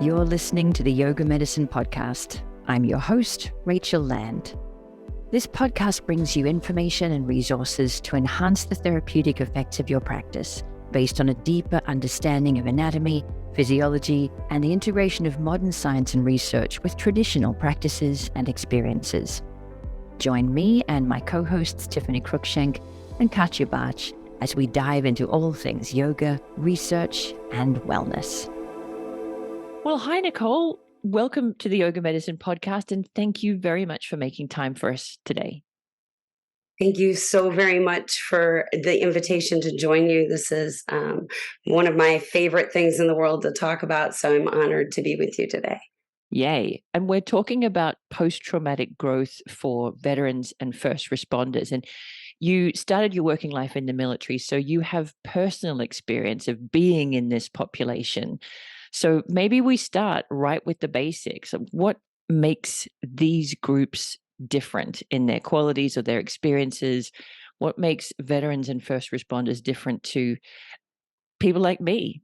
You're listening to the Yoga Medicine Podcast. I'm your host, Rachel Land. This podcast brings you information and resources to enhance the therapeutic effects of your practice based on a deeper understanding of anatomy, physiology, and the integration of modern science and research with traditional practices and experiences. Join me and my co-hosts Tiffany Cruikshank and Katya Bach as we dive into all things yoga, research, and wellness. Well, hi, Nicole. Welcome to the Yoga Medicine Podcast, and thank you very much for making time for us today. Thank you so very much for the invitation to join you. This is one of my favorite things in the world to talk about, so I'm honored to be with you today. Yay. And we're talking about post-traumatic growth for veterans and first responders. And you started your working life in the military, so you have personal experience of being in this population. So maybe we start right with the basics of what makes these groups different in their qualities or their experiences. What makes veterans and first responders different to people like me?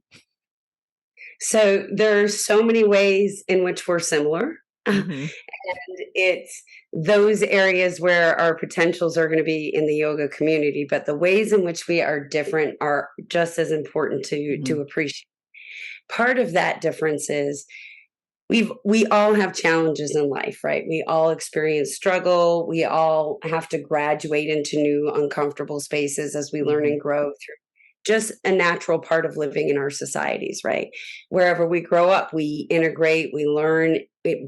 So there's so many ways in which we're similar. Mm-hmm. And it's those areas where our potentials are going to be in the yoga community, but the ways in which we are different are just as important to appreciate. Part of that difference is we all have challenges in life, right? We all experience struggle. We all have to graduate into new uncomfortable spaces as we learn and grow through just a natural part of living in our societies, right? Wherever we grow up, we integrate, we learn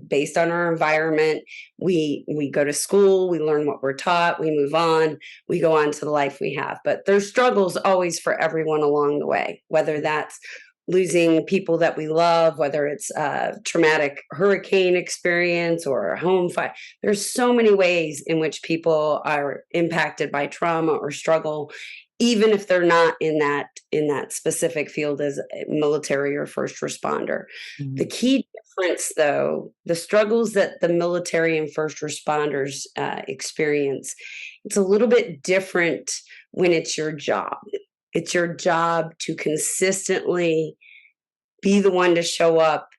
based on our environment. We go to school, we learn what we're taught, we move on, we go on to the life we have. But there's struggles always for everyone along the way, whether that's losing people that we love, whether it's a traumatic hurricane experience or a home fire. There's so many ways in which people are impacted by trauma or struggle, even if they're not in that specific field as military or first responder. Mm-hmm. The key difference, though, the struggles that the military and first responders experience, it's a little bit different when it's your job. It's your job to consistently be the one to show up,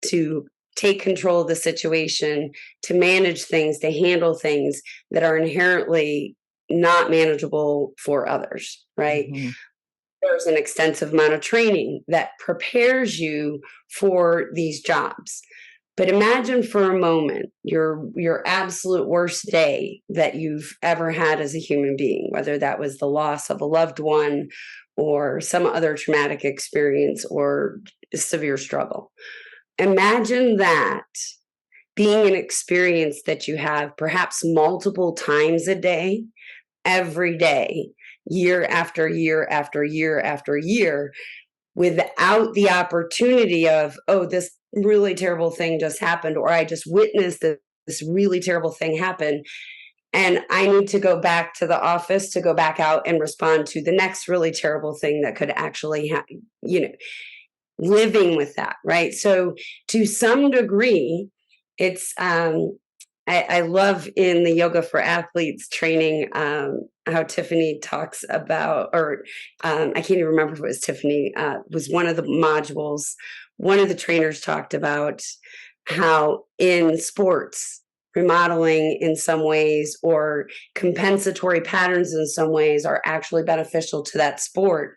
to take control of the situation, to manage things, to handle things that are inherently not manageable for others, right? Mm-hmm. There's an extensive amount of training that prepares you for these jobs. But imagine for a moment your absolute worst day that you've ever had as a human being, whether that was the loss of a loved one or some other traumatic experience or severe struggle. Imagine that being an experience that you have perhaps multiple times a day, every day, year after year after year after year, without the opportunity of, oh, this really terrible thing just happened, or I just witnessed this really terrible thing happen, and I need to go back to the office to go back out and respond to the next really terrible thing that could actually happen, living with that, right? So to some degree, it's, I love in the Yoga for Athletes training, how Tiffany talks about, or I can't even remember if it was Tiffany, was one of the modules. One of the trainers talked about how in sports, remodeling in some ways or compensatory patterns in some ways are actually beneficial to that sport.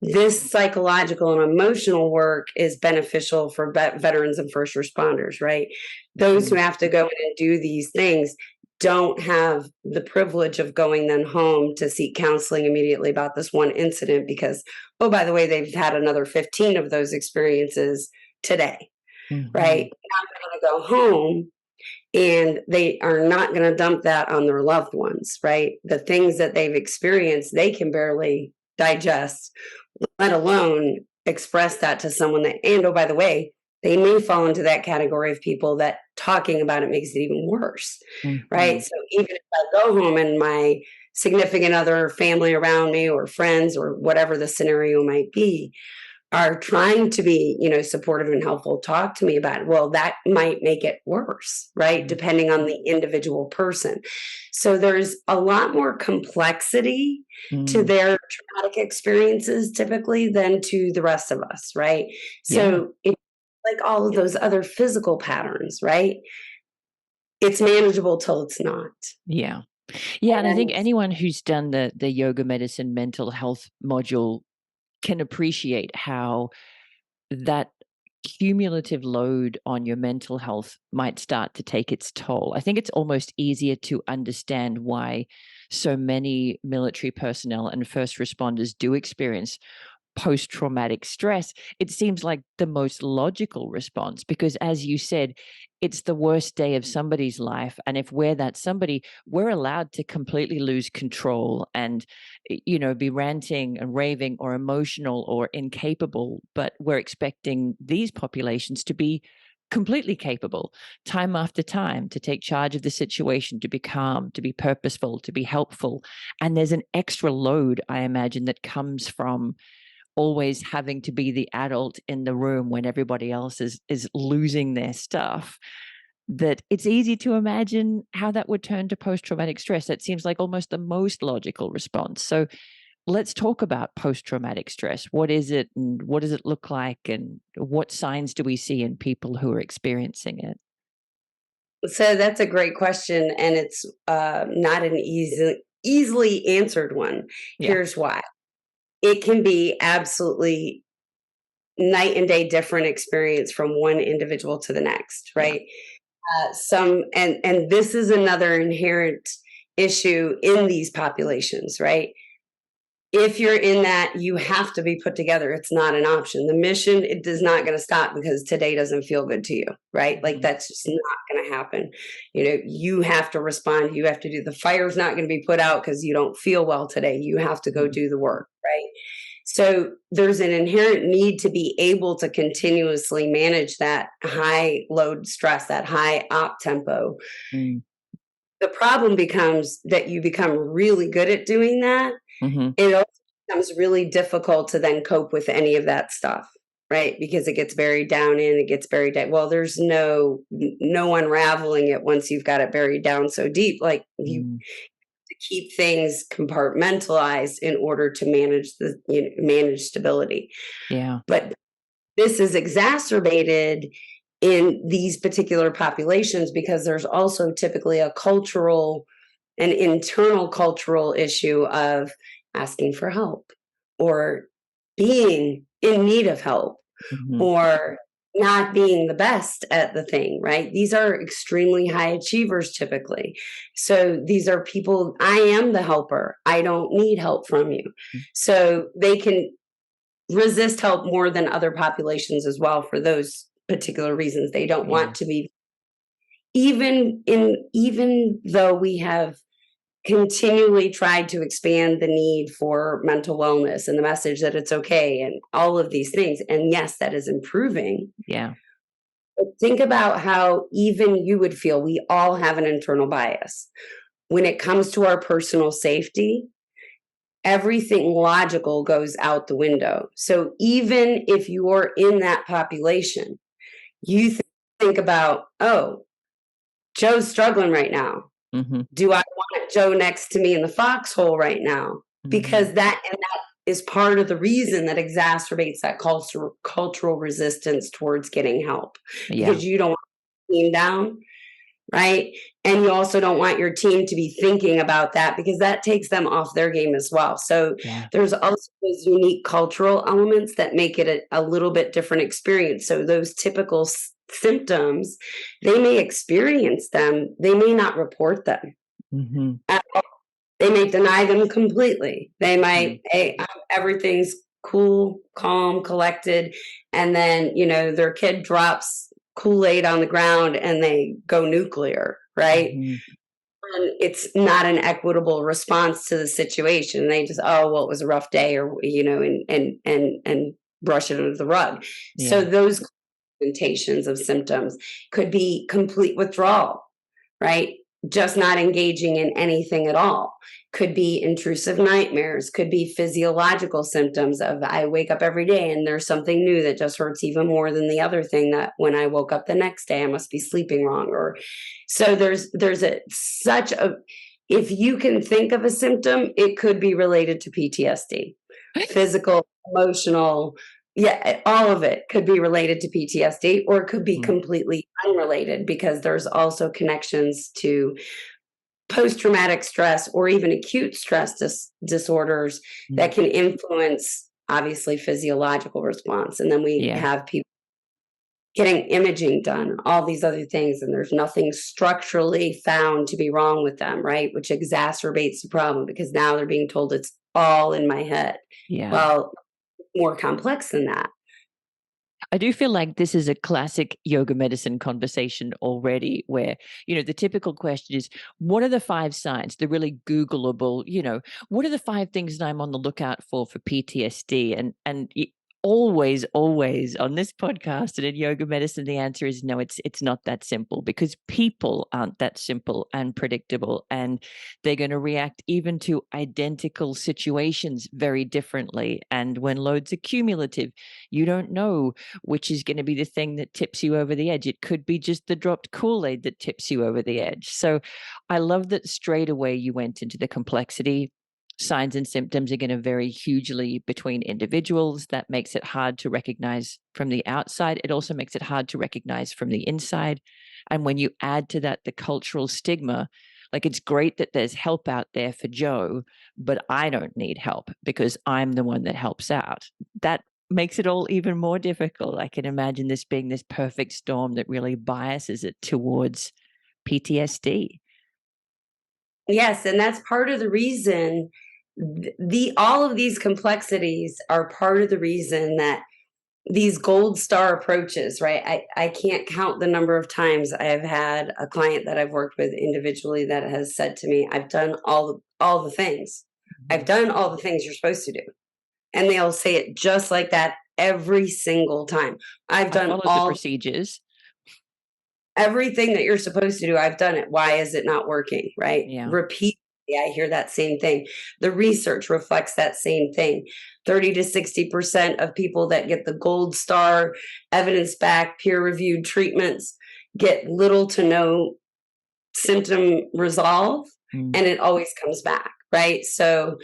This psychological and emotional work is beneficial for veterans and first responders, right? Those who have to go in and do these things don't have the privilege of going then home to seek counseling immediately about this one incident because, oh, by the way, they've had another 15 of those experiences today, right? Now they're going to go home and they are not going to dump that on their loved ones, right? The things that they've experienced, they can barely digest, let alone express that to someone that, and oh, by the way, they may fall into that category of people that talking about it makes it even worse, right? So even if I go home and my significant other, family around me or friends or whatever the scenario might be, are trying to be, supportive and helpful, talk to me about it. Well, that might make it worse, right? Depending on the individual person. So there's a lot more complexity to their traumatic experiences typically than to the rest of us, right? So it's like all of those other physical patterns, right? It's manageable till it's not. Yeah. Yeah. And I think And anyone who's done the yoga medicine mental health module can appreciate how that cumulative load on your mental health might start to take its toll. I think it's almost easier to understand why so many military personnel and first responders do experience post-traumatic stress. It seems like the most logical response because, as you said, it's the worst day of somebody's life. And if we're that somebody, we're allowed to completely lose control and, be ranting and raving or emotional or incapable. But we're expecting these populations to be completely capable time after time to take charge of the situation, to be calm, to be purposeful, to be helpful. And there's an extra load, I imagine, that comes from always having to be the adult in the room when everybody else is losing their stuff, that it's easy to imagine how that would turn to post-traumatic stress. That seems like almost the most logical response. So let's talk about post-traumatic stress. What is it and what does it look like and what signs do we see in people who are experiencing it? so that's a great question, and it's not an easily answered one. Yeah. Here's why. It can be absolutely night and day different experience from one individual to the next, Yeah. right? And this is another inherent issue in these populations, right? If you're in that, you have to be put together. It's not an option. The mission, it is not going to stop because today doesn't feel good to you, right? Like that's just not going to happen. You have to respond. You have to do, the fire's not going to be put out because you don't feel well today. You have to go do the work, right? So there's an inherent need to be able to continuously manage that high load stress, that high op tempo. Mm. The problem becomes that you become really good at doing that. Mm-hmm. It also becomes really difficult to then cope with any of that stuff, right? Because it gets buried down in, it gets buried down. Well, there's no unraveling it once you've got it buried down so deep. Like you to keep things compartmentalized in order to manage stability. Yeah. But this is exacerbated in these particular populations because there's also typically an internal cultural issue of asking for help or being in need of help Mm-hmm. or not being the best at the thing, right? These are extremely high achievers typically. So these are people, I am the helper. I don't need help from you. So they can resist help more than other populations as well for those particular reasons. They don't want to be, even though we have continually tried to expand the need for mental wellness and the message that it's okay and all of these things. And yes, that is improving. Yeah. But think about how even you would feel. We all have an internal bias. When it comes to our personal safety, everything logical goes out the window. So even if you're in that population, you think about, oh, Joe's struggling right now. Mm-hmm. Do I want Joe next to me in the foxhole right now? Because that is part of the reason that exacerbates that cultural resistance towards getting help. Yeah. Because you don't want to team down, right? And you also don't want your team to be thinking about that because that takes them off their game as well. So there's also those unique cultural elements that make it a little bit different experience. So those typical symptoms, they may experience them, they may not report them. Mm-hmm. They may deny them completely. They might, hey, everything's cool, calm, collected, and then their kid drops Kool-Aid on the ground and they go nuclear, right? And it's not an equitable response to the situation. They just, oh, well, it was a rough day, or and brush it under the rug. So those presentations of symptoms could be complete withdrawal, right? Just not engaging in anything at all. Could be intrusive nightmares, could be physiological symptoms of I wake up every day and there's something new that just hurts even more than the other thing that when I woke up the next day I must be sleeping wrong. Or so there's such a, if you can think of a symptom, it could be related to PTSD, physical, emotional, Yeah, all of it could be related to PTSD, or it could be Mm. completely unrelated, because there's also connections to post-traumatic stress or even acute stress disorders that can influence, obviously, physiological response. And then we Yeah. have people getting imaging done, all these other things, and there's nothing structurally found to be wrong with them, right? Which exacerbates the problem, because now they're being told it's all in my head. Yeah. Well, more complex than that. I do feel like this is a classic yoga medicine conversation already, where, the typical question is, what are the 5 signs, the really Googleable, what are the 5 things that I'm on the lookout for PTSD? And always on this podcast and in yoga medicine, the answer is no, it's not that simple, because people aren't that simple and predictable, and they're going to react even to identical situations very differently. And when loads are cumulative, you don't know which is going to be the thing that tips you over the edge. It could be just the dropped Kool-Aid that tips you over the edge. So I love that straight away you went into the complexity. Signs and symptoms are going to vary hugely between individuals. That makes it hard to recognize from the outside. It also makes it hard to recognize from the inside. And when you add to that the cultural stigma, like, it's great that there's help out there for Joe, but I don't need help because I'm the one that helps out. That makes it all even more difficult. I can imagine this being this perfect storm that really biases it towards PTSD. Yes, and that's part of the reason. All of these complexities are part of the reason that these gold star approaches, right? I can't count the number of times I have had a client that I've worked with individually that has said to me, I've done all the things. I've done all the things you're supposed to do. And they'll say it just like that every single time. I've done followed the procedures. Everything that you're supposed to do. I've done it. Why is it not working? Right? Yeah. Repeat. I hear that same thing. The research reflects that same thing. 30 to 60% of people that get the gold star, evidence-backed, peer-reviewed treatments get little to no symptom resolve, and it always comes back, right? So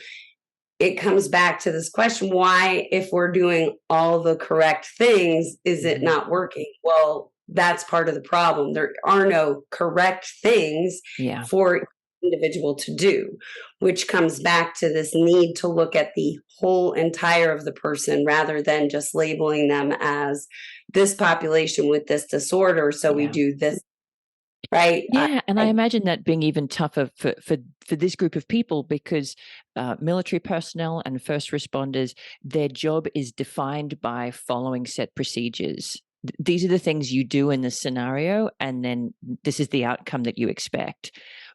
it comes back to this question, why, if we're doing all the correct things, is it not working? Well, that's part of the problem. There are no correct things for individual to do, which comes back to this need to look at the whole entire of the person rather than just labeling them as this population with this disorder, so we do this, right? Yeah, and I imagine that being even tougher for this group of people, because military personnel and first responders, their job is defined by following set procedures. These are the things you do in the scenario, and then this is the outcome that you expect.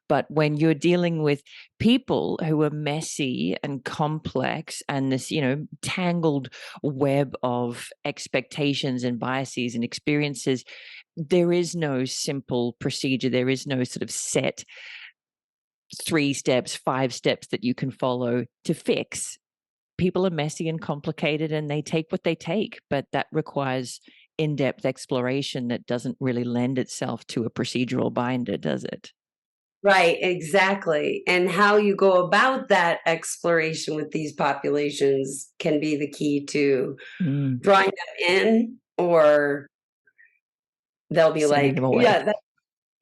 But when you're dealing with people who are messy and complex, and this, tangled web of expectations and biases and experiences, there is no simple procedure. There is no sort of set 3 steps, 5 steps that you can follow to fix. People are messy and complicated, and they take what they take, but that requires in-depth exploration that doesn't really lend itself to a procedural binder, does it? Right, exactly. And how you go about that exploration with these populations can be the key to drawing them in, or they'll be sending like, them away. yeah, that's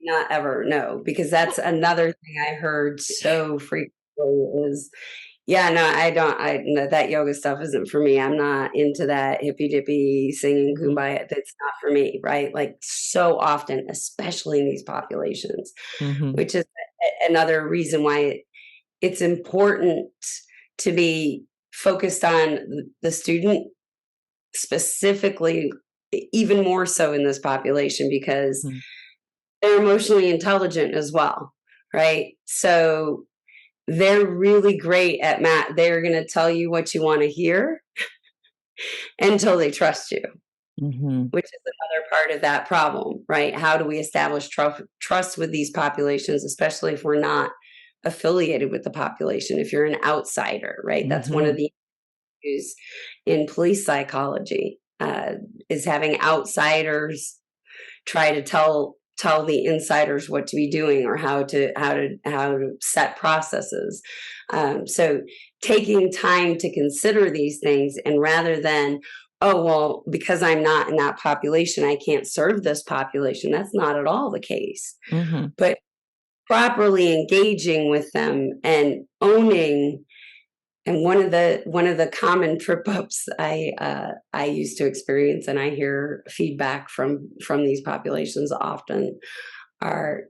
not ever. No, because that's another thing I heard so frequently is, yeah, no, no, that yoga stuff isn't for me. I'm not into that hippy dippy singing kumbaya. That's not for me, right? Like, so often, especially in these populations, which is another reason why it's important to be focused on the student specifically, even more so in this population, because they're emotionally intelligent as well, right? So they're really great at they're going to tell you what you want to hear until they trust you, which is another part of that problem, right? How do we establish trust with these populations, especially if we're not affiliated with the population, if you're an outsider, right? That's one of the issues in police psychology, is having outsiders try to tell the insiders what to be doing, or how to set processes. So taking time to consider these things, and rather than oh, well, because I'm not in that population, I can't serve this population. That's not at all the case. Mm-hmm. But properly engaging with them and owning. And one of the common trip ups I used to experience, and I hear feedback from these populations often, are,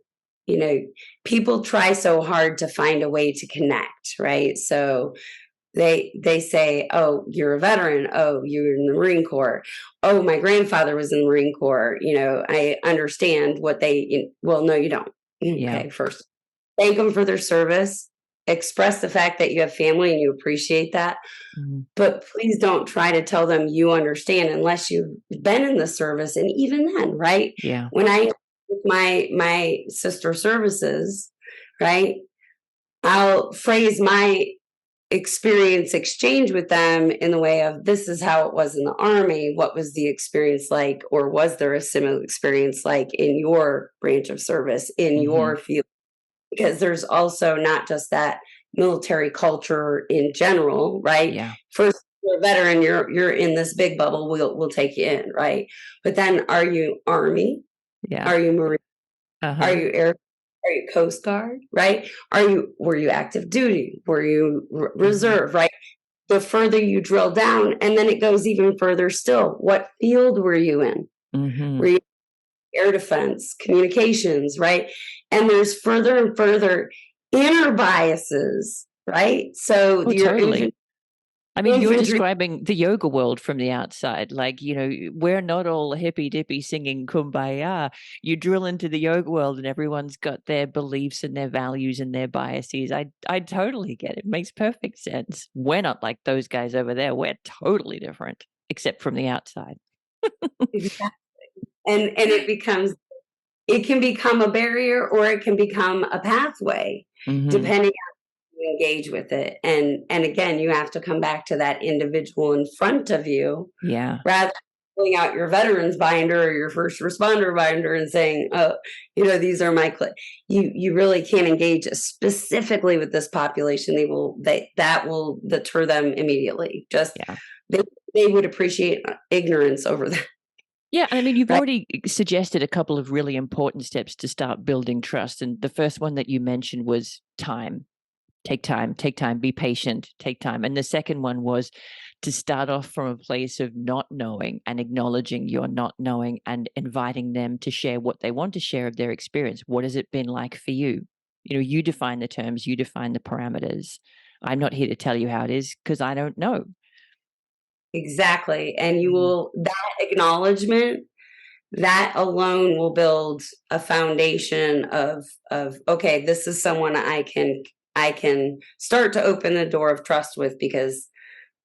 you know, people try so hard to find a way to connect, right? So they say, oh, you're a veteran, oh, you're in the Marine Corps, oh, my grandfather was in the Marine Corps, I understand what they, well, no, you don't. Yeah. Okay, first thank them for their service, express the fact that you have family and you appreciate that, but please don't try to tell them you understand unless you've been in the service. And even then, right? Yeah. When I with my sister services, right, I'll phrase my experience exchange with them in the way of, this is how it was in the Army, what was the experience like, or was there a similar experience like in your branch of service, in your field? Because there's also not just that military culture in general, right? Yeah. First, you're a veteran, you're in this big bubble, we'll take you in, right? But then, are you Army? Yeah. Are you Marine? Uh-huh. Are you Air? Are you Coast Guard? Right? Were you active duty? Were you reserve? Right? The further you drill down, and then it goes even further still. What field were you in? Were you air defense, communications, right? And there's further and further inner biases, right? So Totally. I mean, you're infantry. describing the yoga world from the outside. Like, we're not all hippy dippy singing kumbaya. You drill into the yoga world and everyone's got their beliefs and their values and their biases. I totally get it. It makes perfect sense. We're not like those guys over there. We're totally different, except from the outside. Exactly. And it can become a barrier or it can become a pathway, depending engage with it. And again, you have to come back to that individual in front of you, rather than pulling out your veterans binder or your first responder binder and saying, oh, these are my you really can't engage specifically with this population. That will deter them immediately. Just they would appreciate ignorance over that. Yeah, and I mean, you've already suggested a couple of really important steps to start building trust. And the first one that you mentioned was time. Take time, be patient, take time. And the second one was to start off from a place of not knowing and acknowledging your not knowing and inviting them to share what they want to share of their experience. What has it been like for you? You define the terms, you define the parameters. I'm not here to tell you how it is because I don't know. Exactly. And that acknowledgement, that alone will build a foundation of okay, this is someone I can start to open the door of trust with, because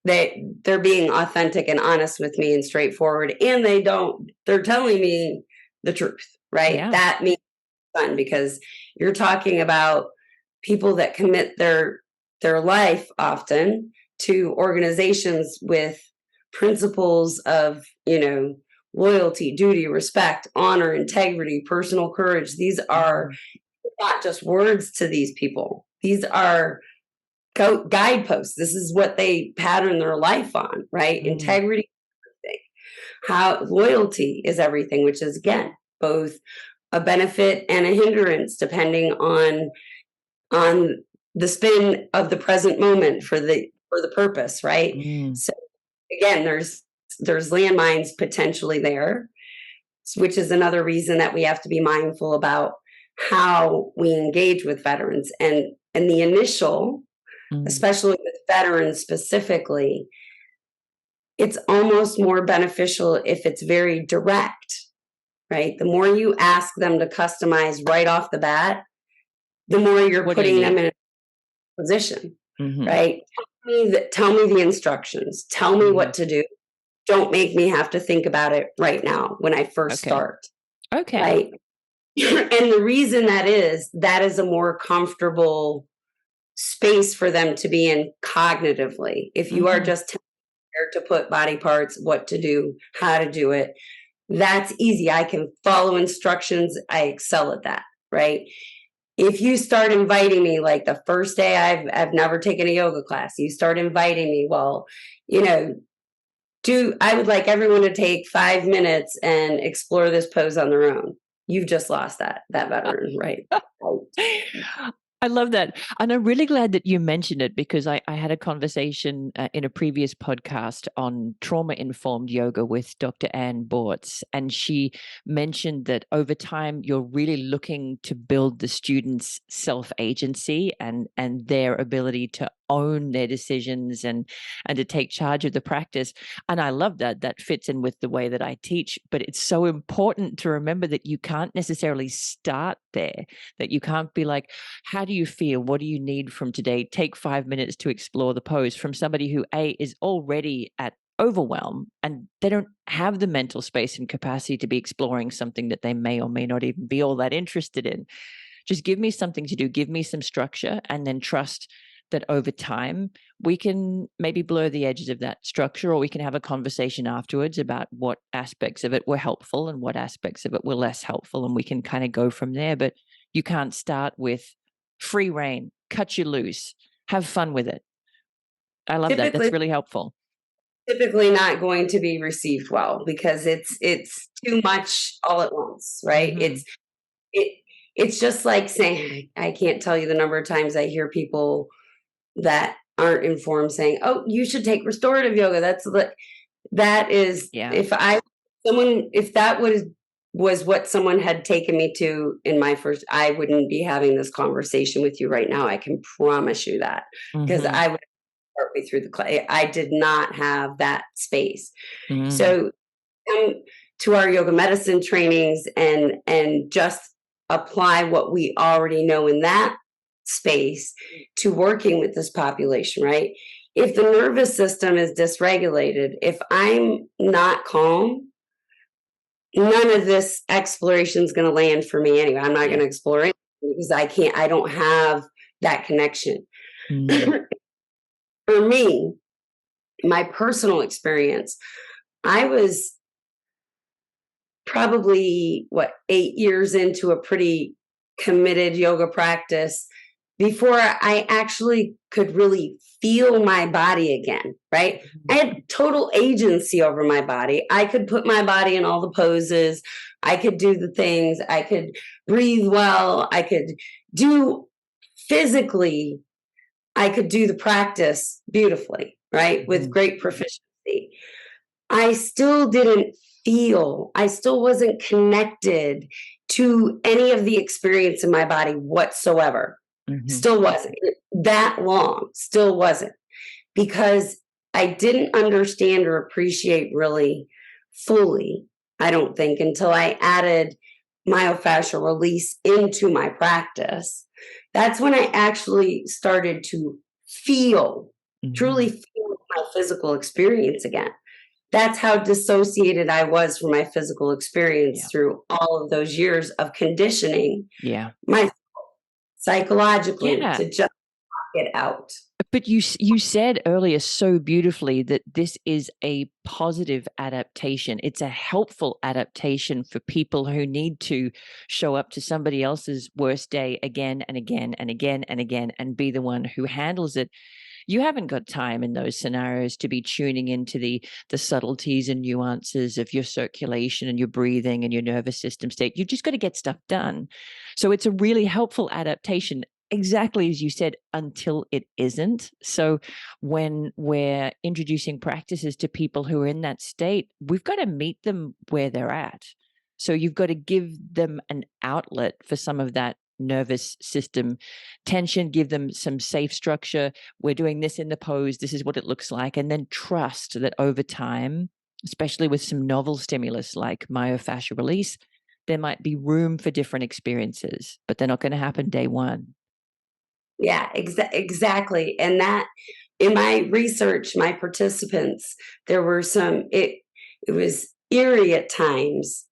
they're being authentic and honest with me and straightforward, and they're telling me the truth, right? Yeah. That means fun, because you're talking about people that commit their life often to organizations with principles of loyalty, duty, respect, honor, integrity, personal courage. These are not just words to these people. These are guideposts. This is what they pattern their life on, right? Integrity, how loyalty is everything, which is again both a benefit and a hindrance depending on the spin of the present moment for the purpose, right? So again, there's landmines potentially there, which is another reason that we have to be mindful about how we engage with veterans. And the initial, especially with veterans specifically, it's almost more beneficial if it's very direct, right? The more you ask them to customize right off the bat, the more you're putting them in a position, right? Tell me the instructions. Tell me what to do. Don't make me have to think about it right now when I first start. Okay. Right. And the reason that is a more comfortable space for them to be in cognitively. If you are just where to put body parts, what to do, how to do it, that's easy. I can follow instructions. I excel at that, right? If you start inviting me, like the first day I've never taken a yoga class, you start inviting me, well, I would like everyone to take 5 minutes and explore this pose on their own. You've just lost that veteran, right? I love that. And I'm really glad that you mentioned it, because I had a conversation in a previous podcast on trauma-informed yoga with Dr. Ann Bortz. And she mentioned that over time, you're really looking to build the students' self-agency and their ability to own their decisions and to take charge of the practice. And I love that. That fits in with the way that I teach. But it's so important to remember that you can't necessarily start there, that you can't be like, how do you feel? What do you need from today? Take 5 minutes to explore the pose, from somebody who is already at overwhelm and they don't have the mental space and capacity to be exploring something that they may or may not even be all that interested in. Just give me something to do, give me some structure, and then trust that over time we can maybe blur the edges of that structure, or we can have a conversation afterwards about what aspects of it were helpful and what aspects of it were less helpful, and we can kind of go from there. But you can't start with free reign, cut you loose, have fun with it. I love that. That's really helpful. Typically not going to be received well, because it's too much all at once, right? Mm-hmm. It's just like saying, I can't tell you the number of times I hear people that aren't informed saying, "Oh, you should take restorative yoga." That is, yeah. If that was what someone had taken me to in my first, I wouldn't be having this conversation with you right now. I can promise you that, because I would part way through the class. I did not have that space. So come to our yoga medicine trainings and just apply what we already know in that space to working with this population, right? If the nervous system is dysregulated, if I'm not calm, none of this exploration is going to land for me anyway. I'm not going to explore it because I don't have that connection. For me, my personal experience, I was probably 8 years into a pretty committed yoga practice before I actually could really feel my body again, right? I had total agency over my body. I could put my body in all the poses. I could do the things. I could breathe well. I could do physically, I could do the practice beautifully, right? With great proficiency. I still didn't feel, I still wasn't connected to any of the experience in my body whatsoever. Still wasn't that long, still wasn't, because I didn't understand or appreciate really fully, I don't think, until I added myofascial release into my practice. That's when I actually started to feel, truly feel my physical experience again. That's how dissociated I was from my physical experience through all of those years of conditioning myself psychologically to just knock it out. But you said earlier so beautifully that this is a positive adaptation. It's a helpful adaptation for people who need to show up to somebody else's worst day again and again and again and again and be the one who handles it. You haven't got time in those scenarios to be tuning into the subtleties and nuances of your circulation and your breathing and your nervous system state. You've just got to get stuff done. So it's a really helpful adaptation, exactly as you said, until it isn't. So when we're introducing practices to people who are in that state, we've got to meet them where they're at. So you've got to give them an outlet for some of that nervous system tension, give them some safe structure. We're doing this in the pose. This is what it looks like. And then trust that over time, especially with some novel stimulus like myofascial release, there might be room for different experiences, but they're not going to happen day one. Yeah, exactly. And that in my research, my participants, there were some, it was eerie at times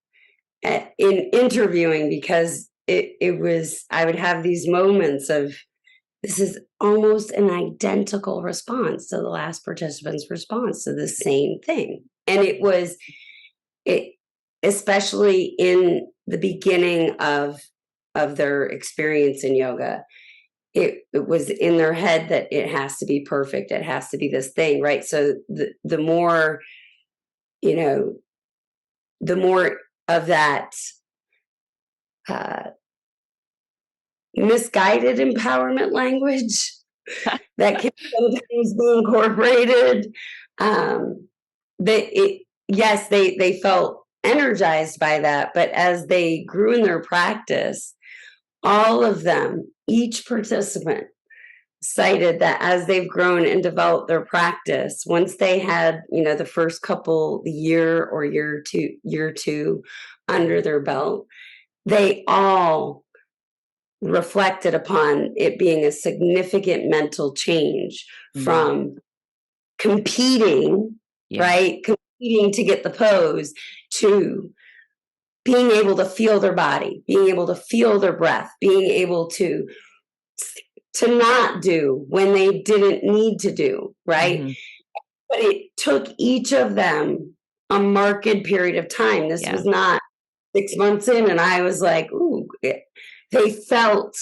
in interviewing, because it was, I would have these moments of, this is almost an identical response to the last participant's response to the same thing. And especially in the beginning of their experience in yoga, it was in their head that it has to be perfect. It has to be this thing, right? So the more you know, the more of that misguided empowerment language that can sometimes be incorporated. Yes, they felt energized by that, but as they grew in their practice, all of them, each participant, cited that as they've grown and developed their practice, once they had, the first couple year or year two under their belt, they all reflected upon it being a significant mental change from competing, right? Competing to get the pose, to being able to feel their body, being able to feel their breath, being able to not do when they didn't need to do, right? But it took each of them a marked period of time. This was not 6 months in and I was like, ooh, they felt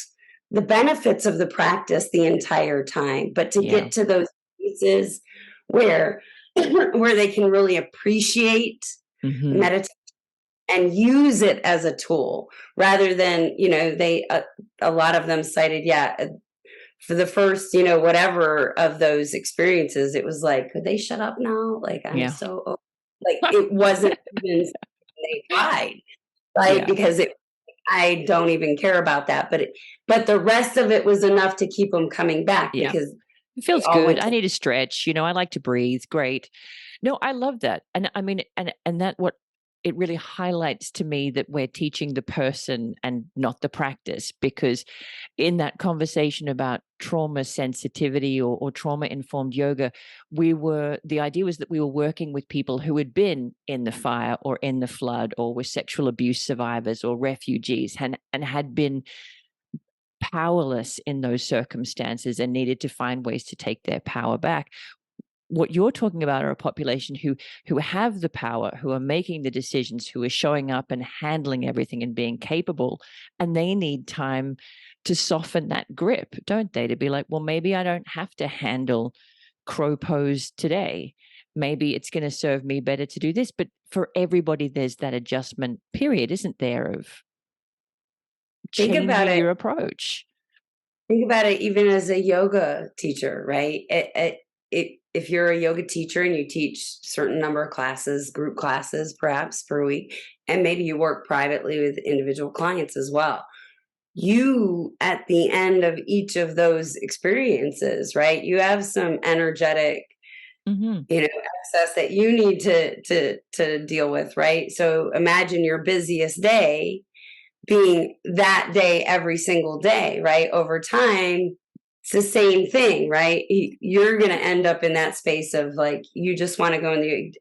the benefits of the practice the entire time. But to get to those pieces where they can really appreciate meditation and use it as a tool rather than, they a lot of them cited, for the first, whatever of those experiences, it was like, could they shut up now? Like, I'm so, like, it wasn't even they tried, right? Because I don't even care about that. But the rest of it was enough to keep them coming back because it feels good. I need a stretch. I like to breathe. Great. No, I love that. And I mean, and that what it really highlights to me that we're teaching the person and not the practice, because in that conversation about trauma sensitivity or trauma informed yoga, the idea was that we were working with people who had been in the fire or in the flood or were sexual abuse survivors or refugees and had been powerless in those circumstances and needed to find ways to take their power back. What you're talking about are a population who have the power, who are making the decisions, who are showing up and handling everything and being capable, and they need time to soften that grip, don't they? To be like, well, maybe I don't have to handle crow pose today. Maybe it's going to serve me better to do this. But for everybody, there's that adjustment period, isn't there, of changing your approach? Think about it even as a yoga teacher, right? If you're a yoga teacher and you teach certain number of classes, group classes perhaps per week, and maybe you work privately with individual clients as well, you at the end of each of those experiences, right, you have some energetic excess that you need to deal with, right? So imagine your busiest day being that day every single day, right? Over time, it's the same thing, right? You're going to end up in that space of like, you just want to go in the,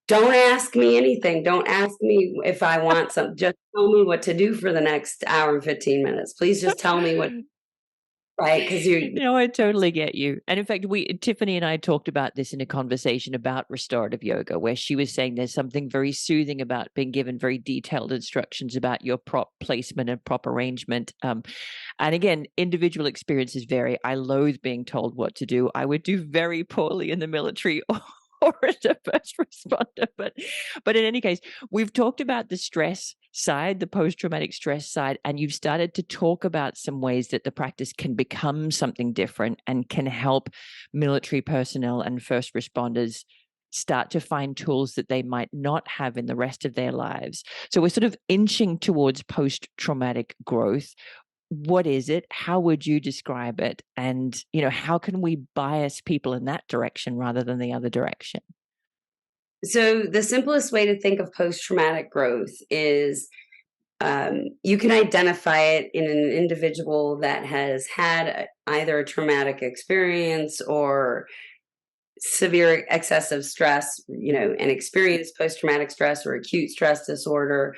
don't ask me anything. Don't ask me if I want something. Just tell me what to do for the next hour and 15 minutes. Please just tell me what, right? Because I totally get you. And in fact, Tiffany and I talked about this in a conversation about restorative yoga, where she was saying there's something very soothing about being given very detailed instructions about your prop placement and prop arrangement. And again, individual experiences vary. I loathe being told what to do. I would do very poorly in the military or as a first responder. But in any case, we've talked about the stress side, the post-traumatic stress side, and you've started to talk about some ways that the practice can become something different and can help military personnel and first responders start to find tools that they might not have in the rest of their lives. So we're sort of inching towards post-traumatic growth. What is it? How would you describe it? And, how can we bias people in that direction rather than the other direction? So the simplest way to think of post-traumatic growth is you can identify it in an individual that has had either a traumatic experience or severe excessive stress, and experienced post-traumatic stress or acute stress disorder.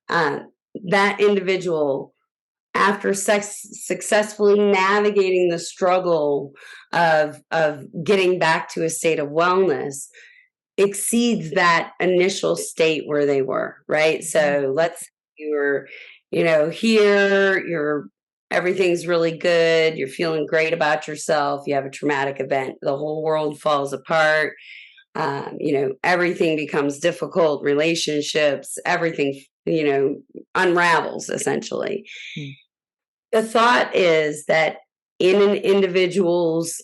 That individual, after successfully navigating the struggle of getting back to a state of wellness, exceeds that initial state where they were, right? So let's say you were, here, everything's really good, you're feeling great about yourself, you have a traumatic event, the whole world falls apart. everything becomes difficult, relationships, everything, unravels essentially. Mm. The thought is that in an individual's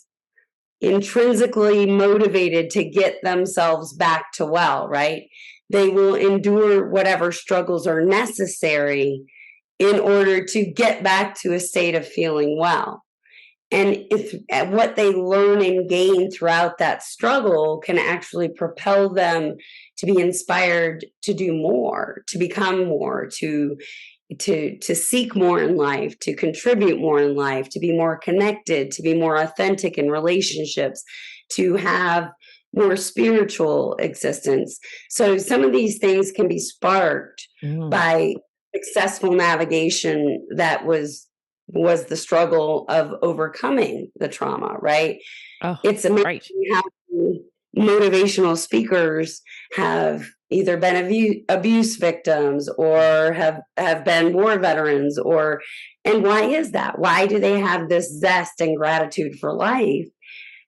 intrinsically motivated to get themselves back to well, right? They will endure whatever struggles are necessary in order to get back to a state of feeling well. And if what they learn and gain throughout that struggle can actually propel them to be inspired to do more, to become more, to seek more in life, to contribute more in life, to be more connected, to be more authentic in relationships, to have more spiritual existence. So some of these things can be sparked by successful navigation that was the struggle of overcoming the trauma, right? Oh, it's amazing right. how motivational speakers have either been abuse victims or have been war veterans, and why is that? Why do they have this zest and gratitude for life?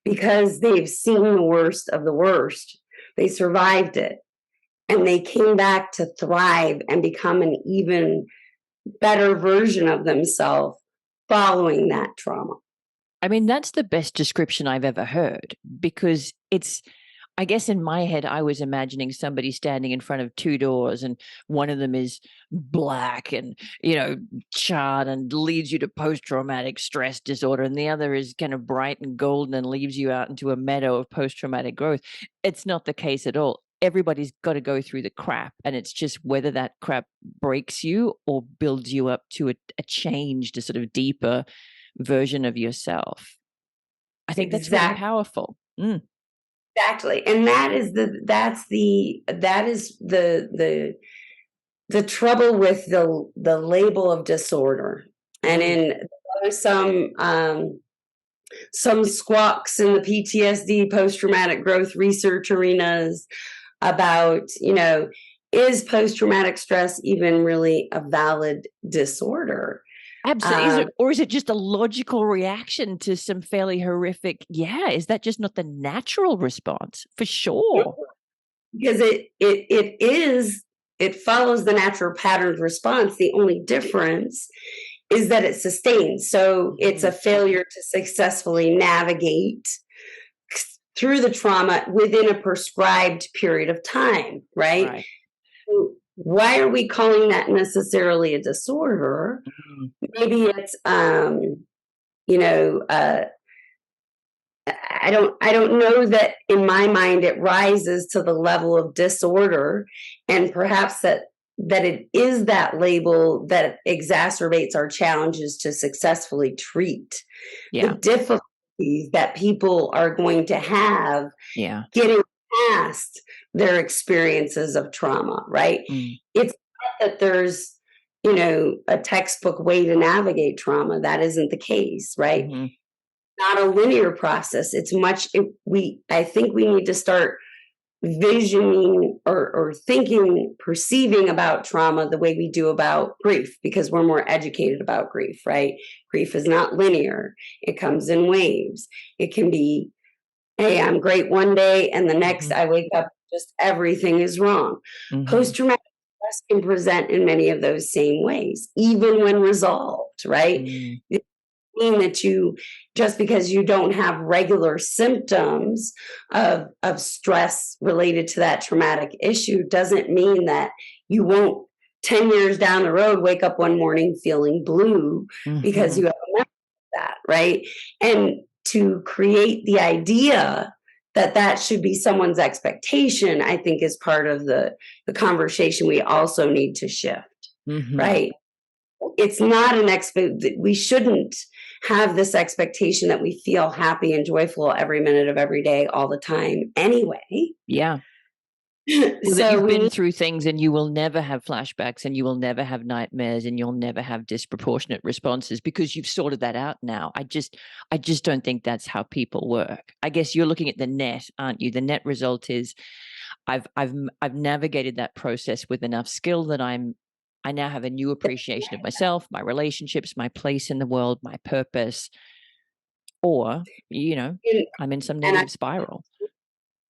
Because they've seen the worst of the worst. They survived it, and they came back to thrive and become an even better version of themselves following that trauma. I mean, that's the best description I've ever heard, because I guess in my head, I was imagining somebody standing in front of two doors, and one of them is black and, charred and leads you to post-traumatic stress disorder, and the other is kind of bright and golden and leaves you out into a meadow of post-traumatic growth. It's not the case at all. Everybody's got to go through the crap, and it's just whether that crap breaks you or builds you up to a changed, a sort of deeper version of yourself. I think that's really powerful. Exactly. And that is the trouble with the label of disorder. And there's some squawks in the PTSD, post-traumatic growth research arenas about, is post-traumatic stress even really a valid disorder? Absolutely. Or is it just a logical reaction to some fairly horrific? Yeah. Is that just not the natural response? For sure. Because it follows the natural patterned response. The only difference is that it's sustained. So it's a failure to successfully navigate through the trauma within a prescribed period of time, right? So why are we calling that necessarily a disorder? Maybe it's I don't know that in my mind it rises to the level of disorder, and perhaps that it is that label that exacerbates our challenges to successfully treat the difficulties that people are going to have getting past their experiences of trauma, right? It's not that there's a textbook way to navigate trauma. That isn't the case, right? Not a linear process. I think we need to start visioning or thinking, perceiving about trauma the way we do about grief, because we're more educated about grief, right? Grief is not linear. It comes in waves. It can be, hey, I'm great one day, and the next I wake up, just everything is wrong. Post-traumatic stress can present in many of those same ways, even when resolved, right? It mean that just because you don't have regular symptoms of stress related to that traumatic issue doesn't mean that you won't 10 years down the road wake up one morning feeling blue because you have a memory of that, right? And to create the idea that should be someone's expectation, I think is part of the conversation we also need to shift, right? It's not we shouldn't have this expectation that we feel happy and joyful every minute of every day all the time anyway. Yeah. So you've been through things, and you will never have flashbacks, and you will never have nightmares, and you'll never have disproportionate responses because you've sorted that out now. I just don't think that's how people work. I guess you're looking at the net, aren't you? The net result is I've navigated that process with enough skill that I now have a new appreciation of myself, my relationships, my place in the world, my purpose, or, I'm in some negative spiral.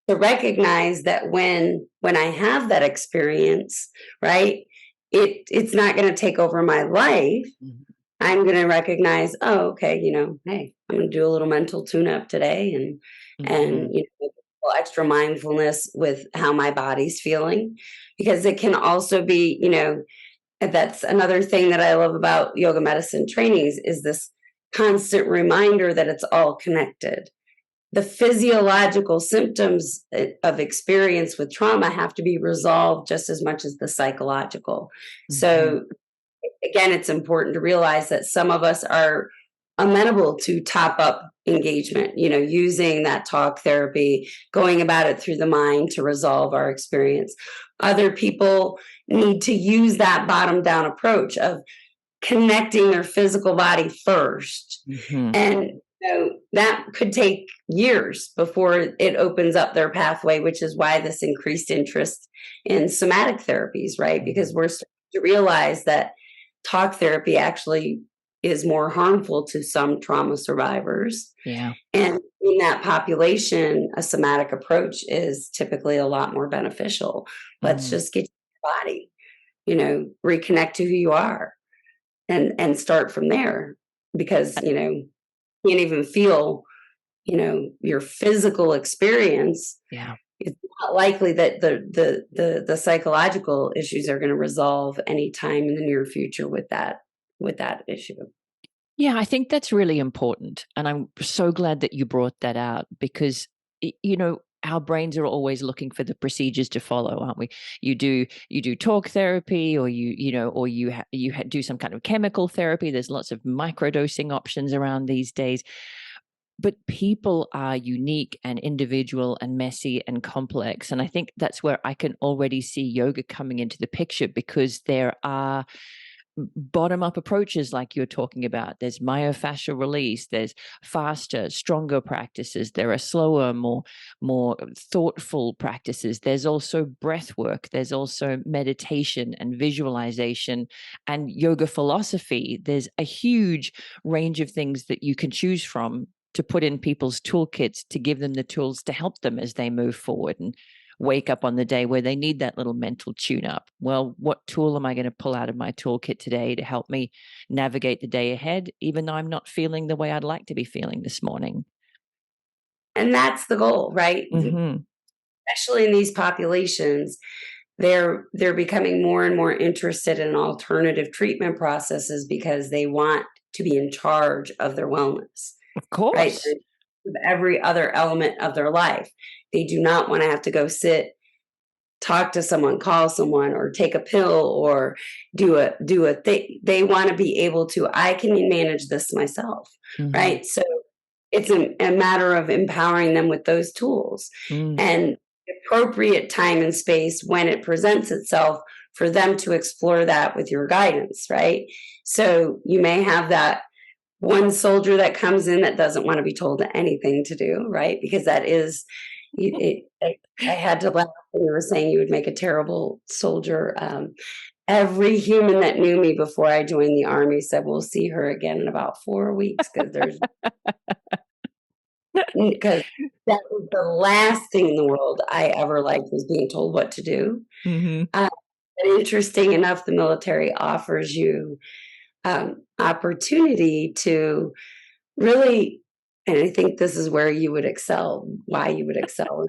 to recognize that when I have that experience, right, it's not going to take over my life. Mm-hmm. I'm going to recognize, oh, okay, hey, I'm going to do a little mental tune-up today, and Mm-hmm. a little extra mindfulness with how my body's feeling, because it can also be, that's another thing that I love about yoga medicine trainings is this constant reminder that it's all connected. The physiological symptoms of experience with trauma have to be resolved just as much as the psychological. Mm-hmm. So again, it's important to realize that some of us are amenable to top up engagement, using that talk therapy, going about it through the mind to resolve our experience. Other people need to use that bottom down approach of connecting their physical body first. Mm-hmm. And that could take years before it opens up their pathway, which is why this increased interest in somatic therapies, right? Because we're starting to realize that talk therapy actually is more harmful to some trauma survivors. Yeah. And in that population, a somatic approach is typically a lot more beneficial. Let's just get your body, reconnect to who you are, and start from there, because can't even feel your physical experience. Yeah. It's not likely that the psychological issues are going to resolve anytime in the near future with that issue. Yeah, I think that's really important. And I'm so glad that you brought that out because, our brains are always looking for the procedures to follow, aren't we? You do talk therapy, or you do some kind of chemical therapy. There's lots of microdosing options around these days. But people are unique and individual and messy and complex. And I think that's where I can already see yoga coming into the picture, because there are bottom-up approaches like you're talking about. There's myofascial release, there's faster, stronger practices, there are slower, more thoughtful practices. There's also breath work, there's also meditation and visualization and yoga philosophy. There's a huge range of things that you can choose from to put in people's toolkits to give them the tools to help them as they move forward and wake up on the day where they need that little mental tune up. Well, what tool am I going to pull out of my toolkit today to help me navigate the day ahead, even though I'm not feeling the way I'd like to be feeling this morning? And that's the goal, right? Mm-hmm. Especially in these populations, they're becoming more and more interested in alternative treatment processes because they want to be in charge of their wellness. Of course. Right? Every other element of their life. They do not want to have to go sit, talk to someone, call someone, or take a pill, or do a thing. They want to be able to, I can manage this myself, right? So it's a matter of empowering them with those tools and appropriate time and space when it presents itself for them to explore that with your guidance, right? So you may have that one soldier that comes in that doesn't want to be told anything to do, right? Because that is, I had to laugh when you were saying you would make a terrible soldier. Every human that knew me before I joined the Army said, we'll see her again in about 4 weeks, because that was the last thing in the world I ever liked, was being told what to do. And interesting enough, the military offers you opportunity to really, and I think this is where you would excel, why you would excel.